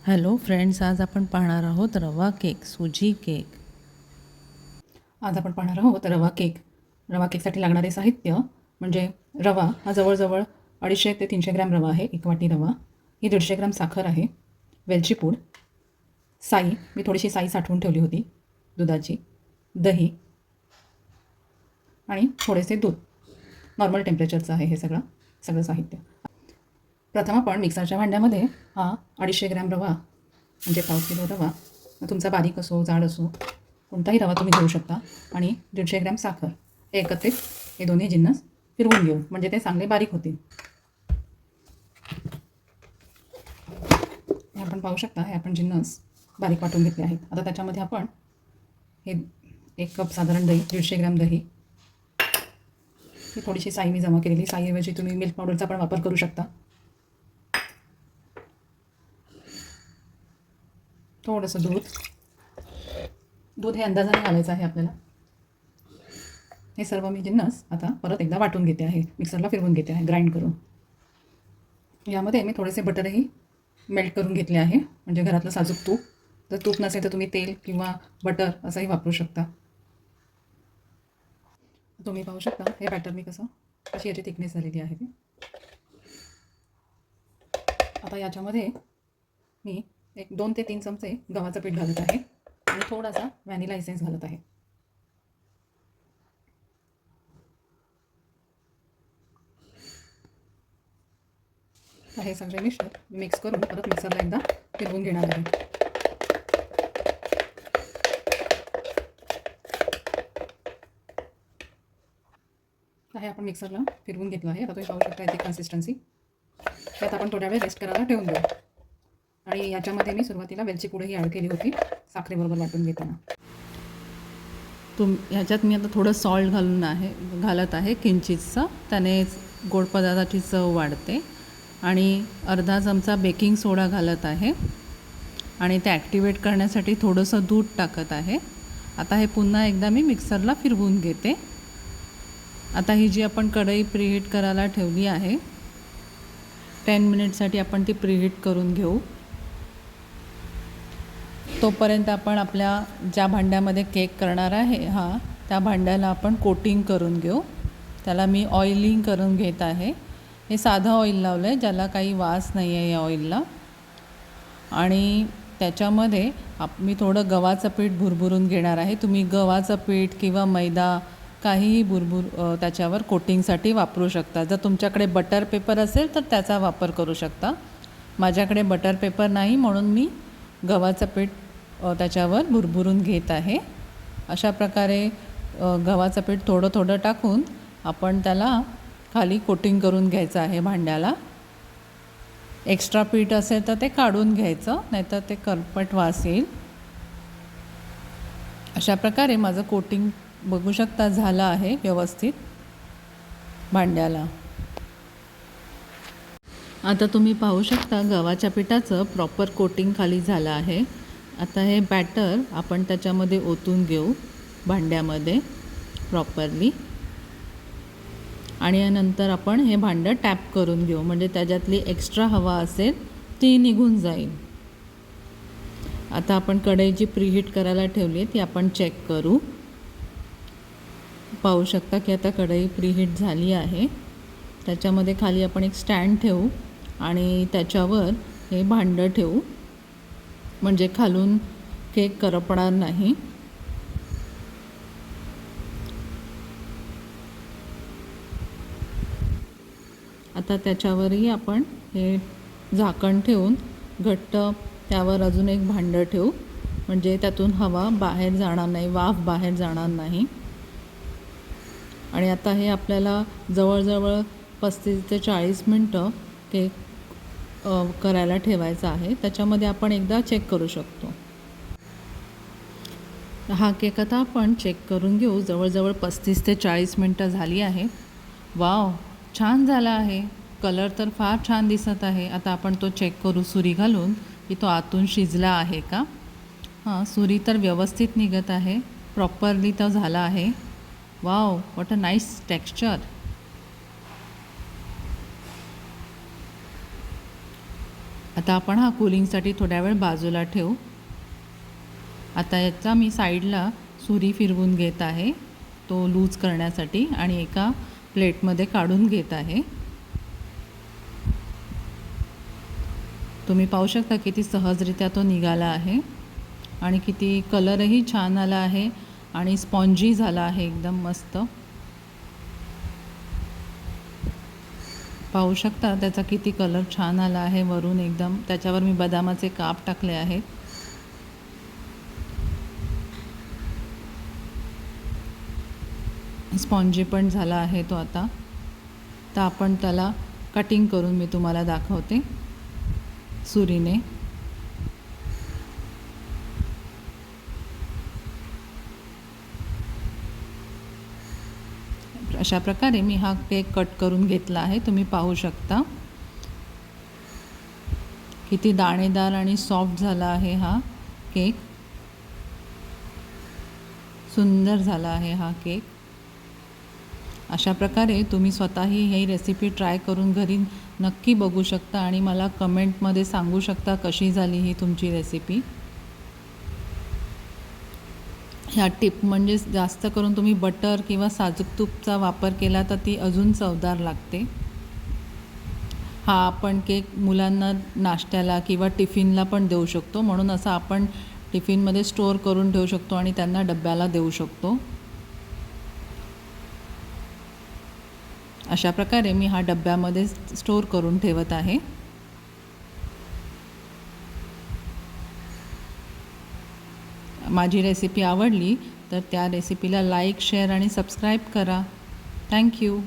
Hello friends, आज आपण पाहणार आहोत रवा केक, सुजी केक. आज आपण पाहणार आहोत रवा केक. रवा केकसाठी लागणारे साहित्य म्हणजे रवा हा जवळजवळ 250 ते 300 ग्रॅम रवा आहे, 1 वाटी रवा. ही 150 ग्रॅम साखर आहे, वेलची पूड, साई, मी थोडीशी साई साठवून ठेवली होती, दुधाची, दही आणि थोडेसे दूध. नॉर्मल टेम्परेचरचं आहे हे सगळं साहित्य. प्रथम आपण मिक्सरच्या भांड्यामध्ये हा 250 ग्रॅम रवा म्हणजे पाव किलो रवा, तुमचा बारीक असो जाड असो कोणताही रवा तुम्ही घेऊ शकता, आणि 150 ग्रॅम साखर हे एकत्रित हे दोन्ही जिन्नस फिरवून घेऊ म्हणजे ते चांगले बारीक होतील. हे आपण पाहू शकता, हे आपण जिन्नस बारीक वाटून घेतले आहेत. आता त्याच्यामध्ये आपण हे 1 कप साधारण दही, 150 ग्रॅम दही, ही थोडीशी साई मी जमा केलेली, साईऐवजी तुम्ही मिल्क पावडरचा पण वापर करू शकता. थोडंसं दूध हे अंदाजाने घालायचं आहे आपल्याला. हे सर्व मी जिन्नस आता परत एकदा वाटून घेते आहे, मिक्सरला फिरवून घेते आहे, ग्राइंड करून. यामध्ये मी थोडेसे बटरही मेल्ट करून घेतले आहे, म्हणजे घरातलं साजूक तूप. जर तूप नसेल तर तुम्ही तेल किंवा बटर असंही वापरू शकता. तुम्ही पाहू शकता हे बॅटर मी कशी याची थिकनेस झालेली आहे ती. आता याच्यामध्ये मी 2 ते 3 चमचे गव्हाचं पीठ घालत आहे आणि थोडासा व्हॅनिला इसेन्स घालत आहे. हे सगळे मिश्रण मिक्स करून परत मिक्सरला एकदा फिरवून घेणार आहे. हे आपण मिक्सरला फिरवून घेतलं आहे. आता तुम्ही पाहू शकता याची कन्सिस्टन्सी. त्यात आपण थोड्या वेळ रेस्ट करायला ठेवून देऊ. आणि याच्यामध्ये मी सुरुवातीला वेलची पूडही ॲड केली होती साखरेबरोबर वाटून घेताना. ह्याच्यात मी आता थोडं सॉल्ट घालत आहे किंचितचं, त्याने गोड पदार्थाची चव वाढते. आणि अर्धा चमचा बेकिंग सोडा घालत आहे आणि ते ॲक्टिवेट करण्यासाठी थोडंसं दूध टाकत आहे. आता हे पुन्हा एकदा मी मिक्सरला फिरवून घेते. आता ही जी आपण कढई प्रीहीट करायला ठेवली आहे, 10 मिनिटसाठी आपण ती प्रीहीट करून घेऊ. तोपर्यंत आपण आपल्या ज्या भांड्यामध्ये केक करणार आहे त्या भांड्याला आपण कोटिंग करून घेऊ. त्याला मी ऑइलिंग करून घेत आहे. हे साधं ऑइल लावलं आहे, ज्याला काही वास नाही आहे या ऑइलला. आणि त्याच्यामध्ये मी थोडं गव्हाचं पीठ भुरभुरून घेणार आहे. तुम्ही गव्हाचं पीठ किंवा मैदा काहीही त्याच्यावर कोटिंगसाठी वापरू शकता. जर तुमच्याकडे बटर पेपर असेल तर त्याचा वापर करू शकता. माझ्याकडे बटर पेपर नाही, म्हणून मी गव्हाचं पीठ त्याच्यावर भुरभुरून घेत आहे. अशा प्रकारे गव्हाचं पीठ थोडं थोडं टाकून आपण त्याला खाली कोटिंग करून घ्यायचं आहे भांड्याला. एक्स्ट्रा पीठ असेल तर ते काढून घ्यायचं, नाहीतर ते करपट वास येईल. अशा प्रकारे माझं कोटिंग बघू शकता झालं आहे व्यवस्थित भांड्याला. आता तुम्ही पाहू शकता गव्हाच्या पिठाचं प्रॉपर कोटिंग खाली झालं आहे. आता हे बॅटर आपण त्याच्यामध्ये ओतून घेऊ भांड्यामध्ये प्रॉपरली. आणि नंतर आपण हे भांडं टॅप करून घेऊ, म्हणजे त्याच्यातली एक्स्ट्रा हवा असेल ती निघून जाईल. आता आपण कढई जी प्रीहीट करायला ठेवली आहे ती आपण चेक करू. पाहू शकता की आता कढई प्रीहीट झाली आहे. त्याच्यामध्ये खाली आपण एक स्टँड ठेवू आणि त्याच्यावर हे भांडं ठेवू, म्हणजे खालून केक करपणार नाही. आता त्याच्यावरही आपण हे झाकण ठेवून घट्ट त्यावर अजून एक भांडं ठेवू, म्हणजे त्यातून हवा बाहेर जाणार नाही, वाफ बाहेर जाणार नाही. आणि आता हे आपल्याला जवळजवळ 35 ते 40 मिनटं केक करायला ठेवायचं आहे. त्याच्यामध्ये आपण एकदा चेक करू शकतो. हा केक आता आपण चेक करून घेऊ. जवळजवळ 35 ते 40 मिनटं झाली आहे. वाव, छान झाला आहे. कलर तर फार छान दिसत आहे. आता आपण तो चेक करू सुरी घालून की तो आतून शिजला आहे का. सुरी तर व्यवस्थित निघत आहे, प्रॉपरली तो झाला आहे. Wow, what a nice texture. आता आपण हा कूलिंगसाठी थोड्या वेळ बाजूला ठेवू. आता याचा मी साईडला सुरी फिरवून घेत आहे तो लूज करण्यासाठी आणि एका प्लेटमध्ये काढून घेत आहे. तुम्ही पाहू शकता किती सहजरित्या तो निघाला आहे आणि किती कलरही छान आला आहे आणि स्पॉन्जी झाला आहे एकदम मस्त. पाहू शकता त्याचा किती कलर छान आला आहे वरून एकदम. त्याच्यावर मी बदामाचे काप टाकले आहेत. स्पॉन्जी पण झाला आहे तो आता. तर आपण त्याला कटिंग करून मी तुम्हाला दाखवते सुरीने. अशा प्रकारे मी हा केक कट करून घेतला आहे. तुम्ही पाहू शकता किती दाणेदार आणि सॉफ्ट झाला आहे हा केक. सुंदर झाला आहे हा केक. अशा प्रकारे तुम्ही स्वतःही ही रेसिपी ट्राय करून घरी नक्की बघू शकता आणि मला कमेंटमध्ये सांगू शकता कशी झाली ही तुमची रेसिपी. ह्या टिप म्हणजे जास्त करून तुम्ही बटर किंवा साजूक तूपचा वापर केला तर ती अजून चवदार लागते. हा आपण केक मुलांना नाश्त्याला किंवा टिफिनला पण देऊ शकतो, म्हणून असं आपण टिफिनमध्ये स्टोअर करून ठेवू शकतो आणि त्यांना डब्याला देऊ शकतो. अशा प्रकारे मी हा डब्यामध्ये स्टोअर करून ठेवत आहे. माझी रेसिपी आवडली तर त्या रेसिपीला लाईक, शेअर आणि सबस्क्राईब करा. थँक्यू.